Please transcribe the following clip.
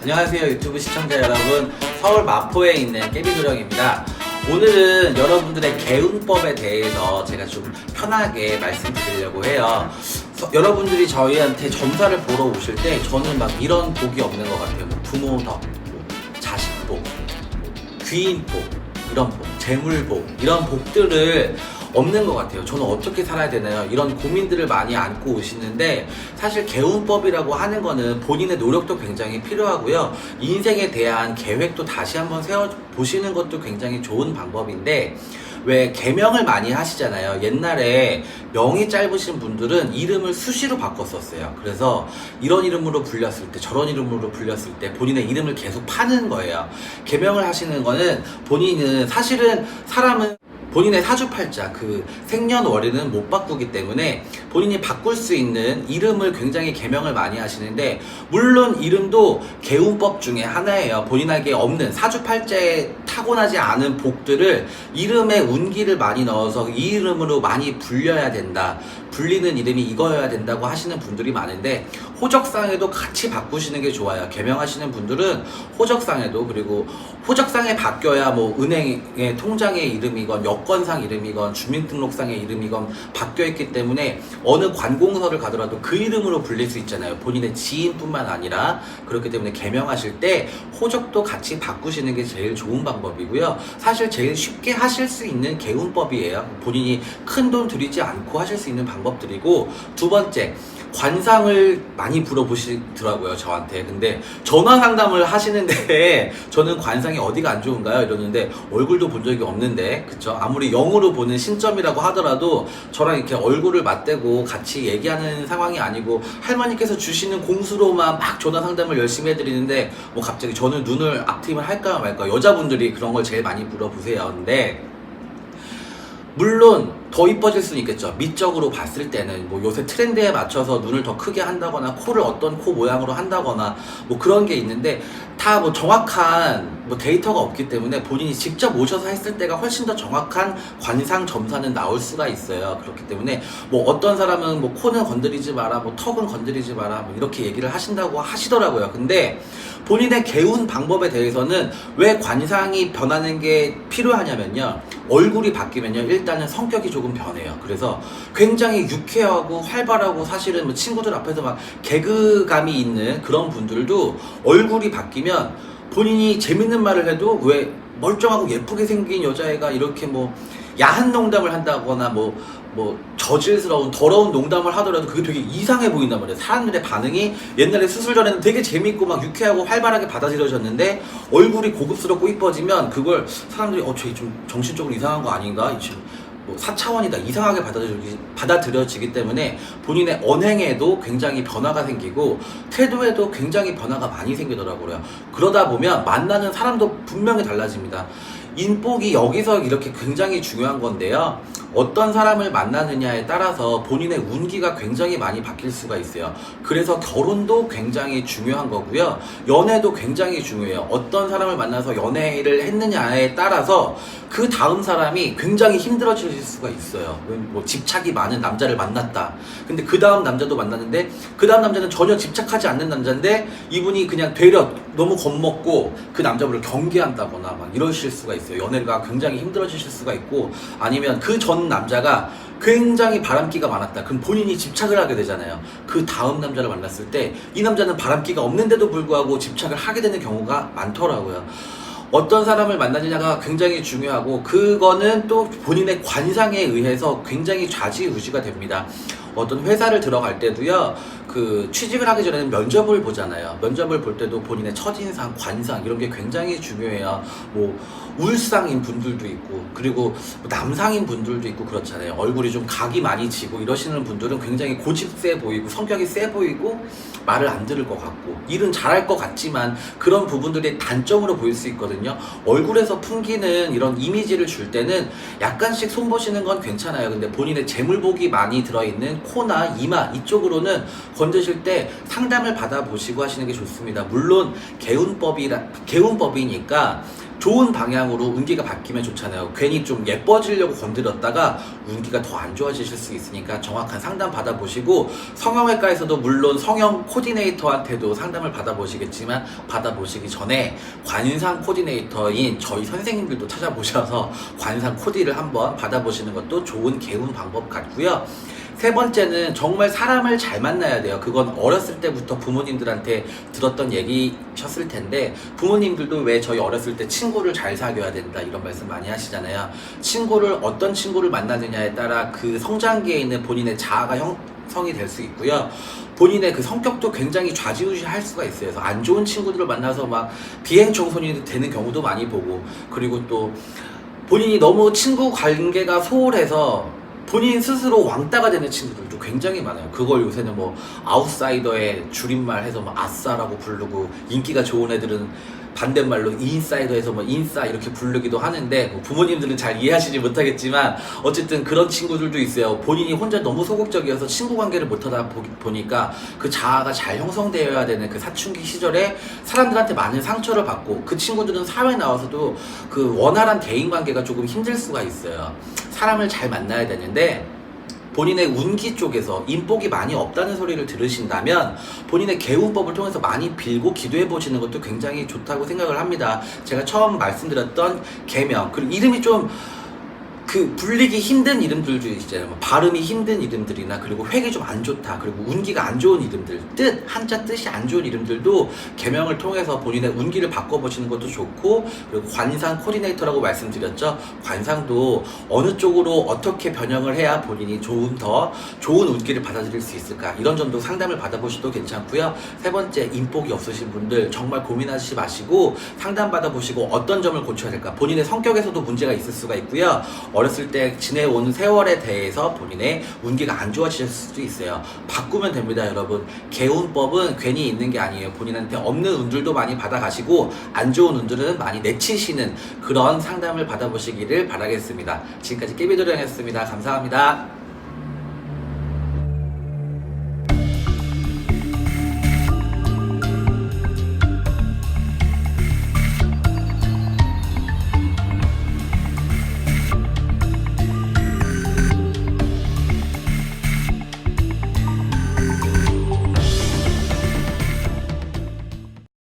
안녕하세요 유튜브 시청자 여러분, 서울 마포에 있는 깨비도령입니다. 오늘은 여러분들의 개운법에 대해서 제가 좀 편하게 말씀드리려고 해요. 여러분들이 저희한테 점사를 보러 오실 때 저는 막 이런 복이 없는 것 같아요. 부모 덕, 자식 복, 귀인 복, 이런 복, 재물 복, 이런 복들을 없는 것 같아요. 저는 어떻게 살아야 되나요? 이런 고민들을 많이 안고 오시는데, 사실 개운법이라고 하는 거는 본인의 노력도 굉장히 필요하고요. 인생에 대한 계획도 다시 한번 세워보시는 것도 굉장히 좋은 방법인데, 왜 개명을 많이 하시잖아요. 옛날에 명이 짧으신 분들은 이름을 수시로 바꿨었어요. 그래서 이런 이름으로 불렸을 때 저런 이름으로 불렸을 때 본인의 이름을 계속 파는 거예요. 개명을 하시는 거는 본인은 사실은 사람은 본인의 사주팔자, 그 생년월일은 못 바꾸기 때문에 본인이 바꿀 수 있는 이름을 굉장히 개명을 많이 하시는데, 물론 이름도 개운법 중에 하나예요. 본인에게 없는 사주팔자에 타고나지 않은 복들을 이름에 운기를 많이 넣어서 이 이름으로 많이 불려야 된다, 불리는 이름이 이거여야 된다고 하시는 분들이 많은데, 호적상에도 같이 바꾸시는 게 좋아요. 개명하시는 분들은 호적상에도, 그리고 호적상에 바뀌어야 뭐 은행의 통장의 이름이건 여권상 이름이건 주민등록상의 이름이건 바뀌어 있기 때문에 어느 관공서를 가더라도 그 이름으로 불릴 수 있잖아요. 본인의 지인뿐만 아니라. 그렇기 때문에 개명하실 때 호적도 같이 바꾸시는 게 제일 좋은 방법이고요. 사실 제일 쉽게 하실 수 있는 개운법이에요. 본인이 큰 돈 들이지 않고 하실 수 있는 방법들이고, 두 번째, 관상을 많이 물어보시더라고요, 저한테. 근데 전화 상담을 하시는데 저는 관상이 어디가 안 좋은가요? 이러는데 얼굴도 본 적이 없는데, 그쵸? 아무리 영으로 보는 신점이라고 하더라도 저랑 이렇게 얼굴을 맞대고 같이 얘기하는 상황이 아니고, 할머니께서 주시는 공수로만 막 전화 상담을 열심히 해드리는데 뭐 갑자기 저는 눈을 앞트임을 할까 말까, 여자분들이 그런 걸 제일 많이 물어보세요. 근데 물론 더 이뻐질 수는 있겠죠. 미적으로 봤을 때는 뭐 요새 트렌드에 맞춰서 눈을 더 크게 한다거나 코를 어떤 코 모양으로 한다거나 뭐 그런 게 있는데, 다 뭐 정확한 뭐 데이터가 없기 때문에 본인이 직접 오셔서 했을 때가 훨씬 더 정확한 관상 점사는 나올 수가 있어요. 그렇기 때문에 뭐 어떤 사람은 뭐 코는 건드리지 마라, 뭐 턱은 건드리지 마라, 뭐 이렇게 얘기를 하신다고 하시더라고요. 근데 본인의 개운 방법에 대해서는 왜 관상이 변하는 게 필요하냐면요, 얼굴이 바뀌면요, 일단은 성격이 조금 변해요. 그래서 굉장히 유쾌하고 활발하고, 사실은 뭐 친구들 앞에서 막 개그감이 있는 그런 분들도 얼굴이 바뀌면 본인이 재밌는 말을 해도, 왜 멀쩡하고 예쁘게 생긴 여자애가 이렇게 뭐 야한 농담을 한다거나 뭐 저질스러운 더러운 농담을 하더라도 그게 되게 이상해 보인단 말이에요. 사람들의 반응이 옛날에 수술 전에는 되게 재밌고 막 유쾌하고 활발하게 받아들여졌는데, 얼굴이 고급스럽고 이뻐지면 그걸 사람들이 쟤 좀 정신적으로 이상한 거 아닌가? 뭐 4차원이다, 이상하게 받아들여지기 때문에 본인의 언행에도 굉장히 변화가 생기고 태도에도 굉장히 변화가 많이 생기더라고요. 그러다 보면 만나는 사람도 분명히 달라집니다. 인복이 여기서 이렇게 굉장히 중요한 건데요, 어떤 사람을 만나느냐에 따라서 본인의 운기가 굉장히 많이 바뀔 수가 있어요. 그래서 결혼도 굉장히 중요한 거고요, 연애도 굉장히 중요해요. 어떤 사람을 만나서 연애를 했느냐에 따라서 그 다음 사람이 굉장히 힘들어질 수가 있어요. 뭐 집착이 많은 남자를 만났다, 근데 그 다음 남자도 만났는데 그 다음 남자는 전혀 집착하지 않는 남자인데 이분이 그냥 되려 너무 겁먹고 그 남자분을 경계한다거나 막 이러실 수가 있어요. 연애가 굉장히 힘들어지실 수가 있고, 아니면 그 전 남자가 굉장히 바람기가 많았다, 그럼 본인이 집착을 하게 되잖아요. 그 다음 남자를 만났을 때 이 남자는 바람기가 없는데도 불구하고 집착을 하게 되는 경우가 많더라고요. 어떤 사람을 만나느냐가 굉장히 중요하고, 그거는 또 본인의 관상에 의해서 굉장히 좌지우지가 됩니다. 어떤 회사를 들어갈 때도요, 그 취직을 하기 전에는 면접을 보잖아요. 면접을 볼 때도 본인의 첫인상, 관상, 이런 게 굉장히 중요해요. 뭐 울상인 분들도 있고, 그리고 남상인 분들도 있고 그렇잖아요. 얼굴이 좀 각이 많이 지고 이러시는 분들은 굉장히 고집세 보이고 성격이 세 보이고 말을 안 들을 것 같고 일은 잘할 것 같지만 그런 부분들이 단점으로 보일 수 있거든요. 얼굴에서 풍기는 이런 이미지를 줄 때는 약간씩 손보시는 건 괜찮아요. 근데 본인의 재물복이 많이 들어있는 코나 이마 이쪽으로는 건드실 때 상담을 받아보시고 하시는 게 좋습니다. 물론 개운법이니까 좋은 방향으로 운기가 바뀌면 좋잖아요. 괜히 좀 예뻐지려고 건드렸다가 운기가 더 안 좋아지실 수 있으니까 정확한 상담 받아보시고, 성형외과에서도 물론 성형 코디네이터한테도 상담을 받아보시겠지만 받아보시기 전에 관상 코디네이터인 저희 선생님들도 찾아보셔서 관상 코디를 한번 받아보시는 것도 좋은 개운 방법 같고요. 세 번째는 정말 사람을 잘 만나야 돼요. 그건 어렸을 때부터 부모님들한테 들었던 얘기셨을 텐데, 부모님들도 왜 저희 어렸을 때 친구를 잘 사귀어야 된다 이런 말씀 많이 하시잖아요. 친구를 어떤 친구를 만나느냐에 따라 그 성장기에 있는 본인의 자아가 형성이 될 수 있고요. 본인의 그 성격도 굉장히 좌지우지할 수가 있어요. 그래서 안 좋은 친구들을 만나서 막 비행 청소년이 되는 경우도 많이 보고, 그리고 또 본인이 너무 친구 관계가 소홀해서 본인 스스로 왕따가 되는 친구들도 굉장히 많아요. 그걸 요새는 뭐 아웃사이더의 줄임말 해서 뭐 아싸라고 부르고, 인기가 좋은 애들은 반대말로 인사이더에서 뭐 인싸 이렇게 부르기도 하는데, 뭐 부모님들은 잘 이해하시지 못하겠지만 어쨌든 그런 친구들도 있어요. 본인이 혼자 너무 소극적이어서 친구 관계를 못하다 보니까 그 자아가 잘 형성되어야 되는 그 사춘기 시절에 사람들한테 많은 상처를 받고, 그 친구들은 사회에 나와서도 그 원활한 대인관계가 조금 힘들 수가 있어요. 사람을 잘 만나야 되는데 본인의 운기 쪽에서 인복이 많이 없다는 소리를 들으신다면 본인의 개운법을 통해서 많이 빌고 기도해 보시는 것도 굉장히 좋다고 생각을 합니다. 제가 처음 말씀드렸던 계명, 그리고 이름이 좀 그 불리기 힘든 이름들도 있잖아요. 뭐 발음이 힘든 이름들이나, 그리고 획이 좀 안 좋다, 그리고 운기가 안 좋은 이름들, 한자 뜻이 안 좋은 이름들도 계명을 통해서 본인의 운기를 바꿔보시는 것도 좋고, 그리고 관상 코디네이터라고 말씀드렸죠. 관상도 어느 쪽으로 어떻게 변형을 해야 본인이 더 좋은 운기를 받아들일 수 있을까, 이런 점도 상담을 받아보셔도 괜찮고요. 세 번째, 인복이 없으신 분들 정말 고민하시지 마시고 상담 받아보시고 어떤 점을 고쳐야 될까, 본인의 성격에서도 문제가 있을 수가 있고요. 어렸을 때 지내온 세월에 대해서 본인의 운기가 안 좋아지실 수도 있어요. 바꾸면 됩니다, 여러분. 개운법은 괜히 있는 게 아니에요. 본인한테 없는 운들도 많이 받아가시고 안 좋은 운들은 많이 내치시는 그런 상담을 받아보시기를 바라겠습니다. 지금까지 깨비도령이었습니다. 감사합니다.